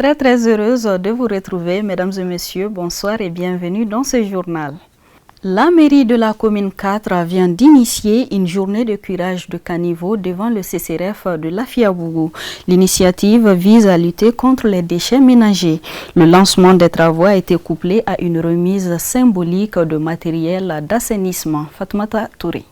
Très heureuse de vous retrouver, mesdames et messieurs. Bonsoir et bienvenue dans ce journal. La mairie de la commune 4 vient d'initier une journée de curage de caniveaux devant le CCRF de Lafiabougou. L'initiative vise à lutter contre les déchets ménagers. Le lancement des travaux a été couplé à une remise symbolique de matériel d'assainissement. Fatoumata Touré.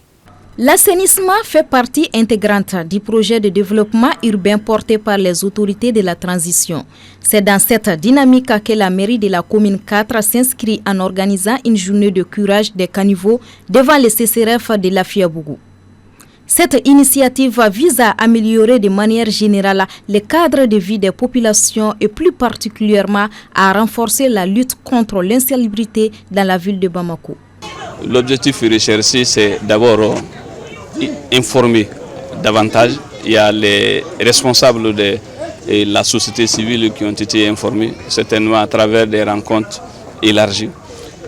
L'assainissement fait partie intégrante du projet de développement urbain porté par les autorités de la transition. C'est dans cette dynamique que la mairie de la commune 4 s'inscrit en organisant une journée de curage des caniveaux devant le CCRF de Lafiabougou. Cette initiative vise à améliorer de manière générale le cadre de vie des populations et plus particulièrement à renforcer la lutte contre l'insalubrité dans la ville de Bamako. L'objectif recherché, c'est d'abord informer davantage. Il y a les responsables de la société civile qui ont été informés, certainement à travers des rencontres élargies.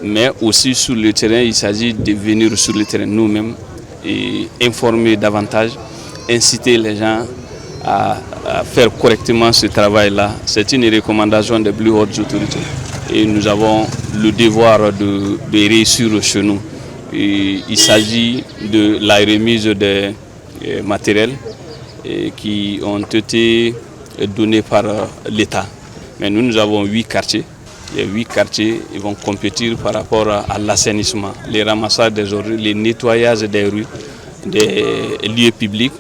Mais aussi sur le terrain, il s'agit de venir sur le terrain nous-mêmes et informer davantage, inciter les gens à faire correctement ce travail-là. C'est une recommandation des plus hautes autorités. Et nous avons le devoir de réussir chez nous. Et il s'agit de la remise des matériels qui ont été donnés par l'État. Mais nous avons 8 quartiers. Les 8 quartiers vont compétir par rapport à l'assainissement, les ramassages des ordures, les nettoyages des rues, des lieux publics.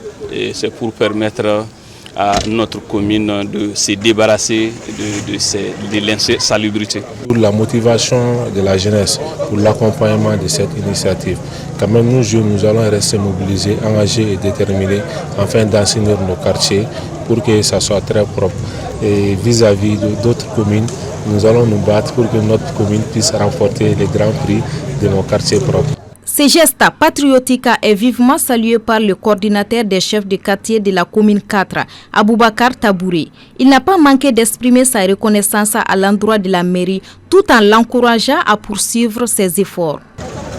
C'est pour permettre à notre commune de se débarrasser de l'insalubrité. Pour la motivation de la jeunesse, pour l'accompagnement de cette initiative, quand même nous jeunes, nous allons rester mobilisés, engagés et déterminés afin d'assainir nos quartiers pour que ça soit très propre. Et vis-à-vis d'autres communes, nous allons nous battre pour que notre commune puisse remporter les grands prix de nos quartiers propres. Ce geste patriotique est vivement salué par le coordinateur des chefs de quartier de la commune 4, Aboubakar Tabouré. Il n'a pas manqué d'exprimer sa reconnaissance à l'endroit de la mairie tout en l'encourageant à poursuivre ses efforts.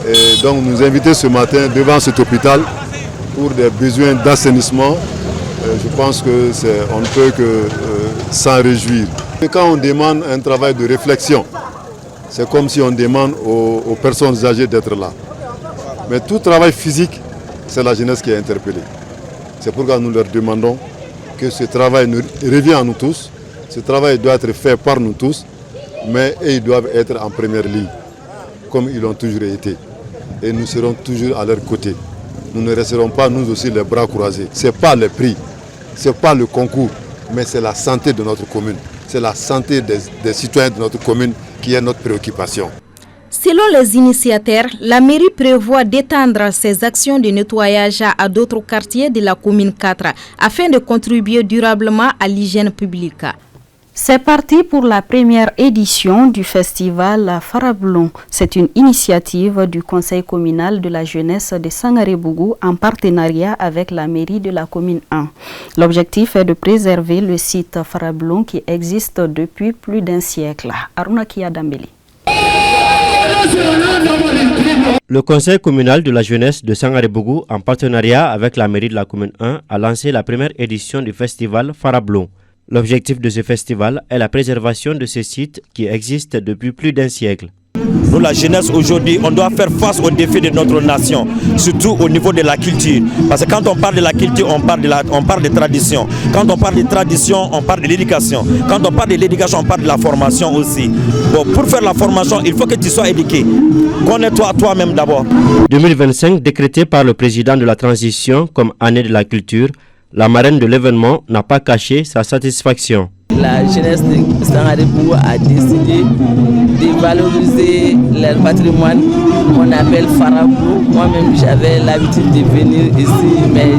Et donc nous inviter ce matin devant cet hôpital pour des besoins d'assainissement. Je pense qu'on ne peut que s'en réjouir. Et quand on demande un travail de réflexion, c'est comme si on demande aux personnes âgées d'être là. Mais tout travail physique, c'est la jeunesse qui est interpellée. C'est pourquoi nous leur demandons que ce travail nous revient à nous tous. Ce travail doit être fait par nous tous, mais ils doivent être en première ligne, comme ils l'ont toujours été. Et nous serons toujours à leur côté. Nous ne resterons pas, nous aussi, les bras croisés. Ce n'est pas le prix, ce n'est pas le concours, mais c'est la santé de notre commune. C'est la santé des citoyens de notre commune qui est notre préoccupation. Selon les initiateurs, la mairie prévoit d'étendre ses actions de nettoyage à d'autres quartiers de la commune 4 afin de contribuer durablement à l'hygiène publique. C'est parti pour la première édition du festival Farablon. C'est une initiative du conseil communal de la jeunesse de Sangaré-Bougou en partenariat avec la mairie de la commune 1. L'objectif est de préserver le site Farablon qui existe depuis plus d'un siècle. Aruna Kia Dambeli. Le conseil communal de la jeunesse de Sangaré-Bougou, en partenariat avec la mairie de la commune 1, a lancé la première édition du festival Farablon. L'objectif de ce festival est la préservation de ce site qui existe depuis plus d'un siècle. Nous, la jeunesse, aujourd'hui, on doit faire face aux défis de notre nation, surtout au niveau de la culture. Parce que quand on parle de la culture, on parle de tradition. Quand on parle de tradition, on parle de l'éducation. Quand on parle de l'éducation, on parle de la formation aussi. Bon, pour faire la formation, il faut que tu sois éduqué. Connais-toi toi-même d'abord. 2025, décrété par le président de la transition comme année de la culture, la marraine de l'événement n'a pas caché sa satisfaction. La jeunesse de Sangaré-Bougou a décidé de valoriser leur patrimoine qu'on appelle Farablon. Moi-même, j'avais l'habitude de venir ici, mais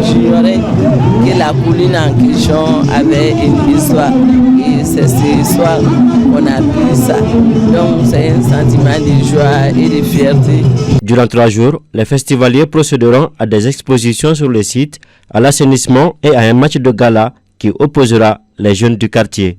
j'ignorais que la colline en question avait une histoire. Et c'est cette histoire qu'on a pris ça. Donc, c'est un sentiment de joie et de fierté. Durant 3 jours, les festivaliers procéderont à des expositions sur le site, à l'assainissement et à un match de gala qui opposera les jeunes du quartier.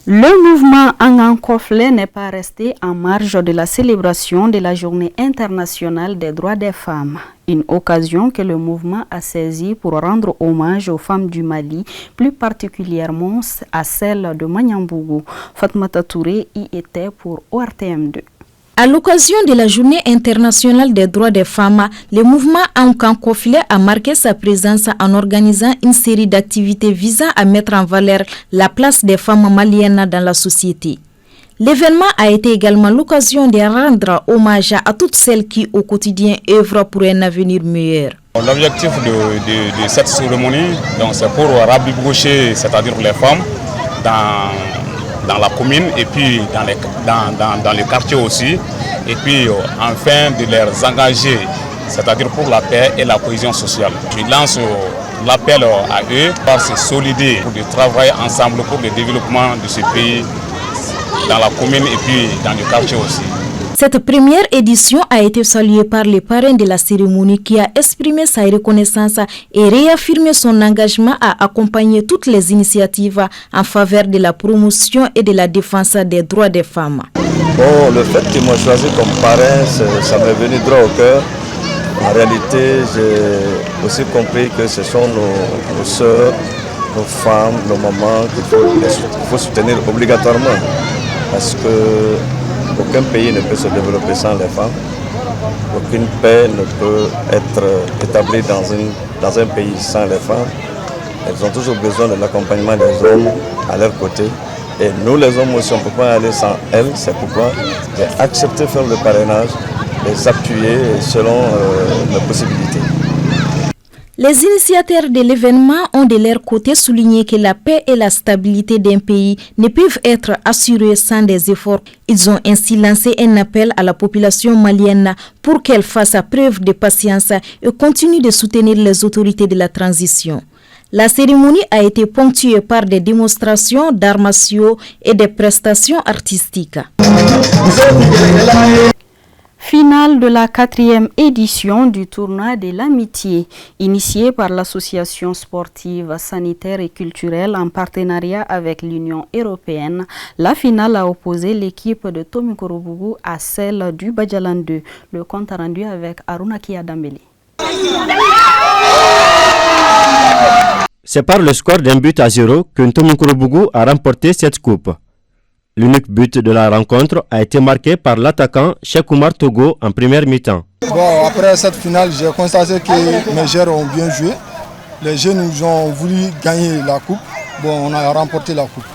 Le mouvement Angankofle n'est pas resté en marge de la célébration de la Journée internationale des droits des femmes. Une occasion que le mouvement a saisie pour rendre hommage aux femmes du Mali, plus particulièrement à celles de Manyambougou. Fatmata Touré y était pour ORTM2. À l'occasion de la Journée internationale des droits des femmes, le mouvement Angankofle a marqué sa présence en organisant une série d'activités visant à mettre en valeur la place des femmes maliennes dans la société. L'événement a été également l'occasion de rendre hommage à toutes celles qui au quotidien œuvrent pour un avenir meilleur. L'objectif de cette cérémonie, c'est pour rabiboucher, c'est-à-dire les femmes, dans la commune et puis dans les quartiers aussi, et puis enfin de les engager, c'est-à-dire pour la paix et la cohésion sociale. Je lance l'appel à eux pour se solider, pour travailler ensemble pour le développement de ce pays dans la commune et puis dans le quartier aussi. Cette première édition a été saluée par les parrains de la cérémonie qui a exprimé sa reconnaissance et réaffirmé son engagement à accompagner toutes les initiatives en faveur de la promotion et de la défense des droits des femmes. Bon, le fait qu'ils m'ont choisi comme parrain, ça m'est venu droit au cœur. En réalité, j'ai aussi compris que ce sont nos sœurs, nos femmes, nos mamans qu'il faut soutenir obligatoirement. Parce que aucun pays ne peut se développer sans les femmes. Aucune paix ne peut être établie dans un pays sans les femmes. Elles ont toujours besoin de l'accompagnement des hommes à leur côté. Et nous les hommes aussi, on ne peut pas aller sans elles. C'est pourquoi j'ai accepté de faire le parrainage, les appuyer selon nos possibilités. Les initiateurs de l'événement ont de leur côté souligné que la paix et la stabilité d'un pays ne peuvent être assurées sans des efforts. Ils ont ainsi lancé un appel à la population malienne pour qu'elle fasse preuve de patience et continue de soutenir les autorités de la transition. La cérémonie a été ponctuée par des démonstrations d'arts martiaux et des prestations artistiques. Finale de la 4e édition du tournoi de l'amitié, initié par l'association sportive, sanitaire et culturelle en partenariat avec l'Union européenne. La finale a opposé l'équipe de Tomikorobougou à celle du Badjalan 2. Le compte rendu avec Arunaki Adambeli. C'est par le score d'1-0 que Tomikorobougou a remporté cette coupe. L'unique but de la rencontre a été marqué par l'attaquant Cheikh Oumar Togo en première mi-temps. Bon, après cette finale, j'ai constaté que mes joueurs ont bien joué. Les jeunes nous ont voulu gagner la coupe. Bon, on a remporté la coupe.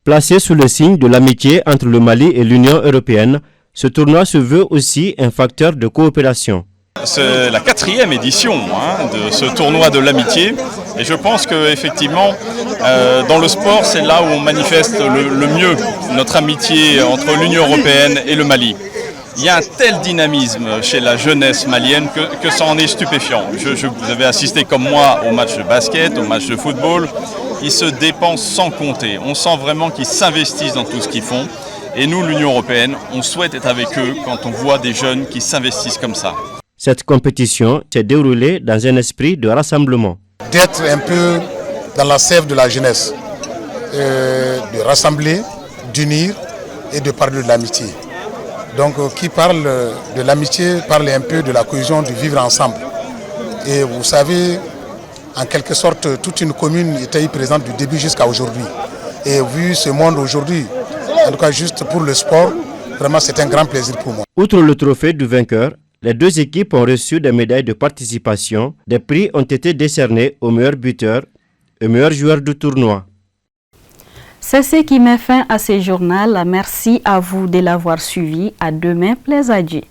Placé sous le signe de l'amitié entre le Mali et l'Union européenne, ce tournoi se veut aussi un facteur de coopération. C'est la 4e édition de ce tournoi de l'amitié et je pense qu'effectivement dans le sport c'est là où on manifeste le mieux notre amitié entre l'Union européenne et le Mali. Il y a un tel dynamisme chez la jeunesse malienne que ça en est stupéfiant. Vous avez assisté comme moi au match de basket, au match de football, ils se dépensent sans compter. On sent vraiment qu'ils s'investissent dans tout ce qu'ils font et nous l'Union européenne on souhaite être avec eux quand on voit des jeunes qui s'investissent comme ça. Cette compétition s'est déroulée dans un esprit de rassemblement. D'être un peu dans la sève de la jeunesse, de rassembler, d'unir et de parler de l'amitié. Donc qui parle de l'amitié parle un peu de la cohésion, du vivre ensemble. Et vous savez, en quelque sorte, toute une commune était présente du début jusqu'à aujourd'hui. Et vu ce monde aujourd'hui, en tout cas juste pour le sport, vraiment c'est un grand plaisir pour moi. Outre le trophée du vainqueur, les deux équipes ont reçu des médailles de participation. Des prix ont été décernés aux meilleurs buteurs et meilleurs joueurs du tournoi. C'est ce qui met fin à ce journal. Merci à vous de l'avoir suivi. À demain, plaisir.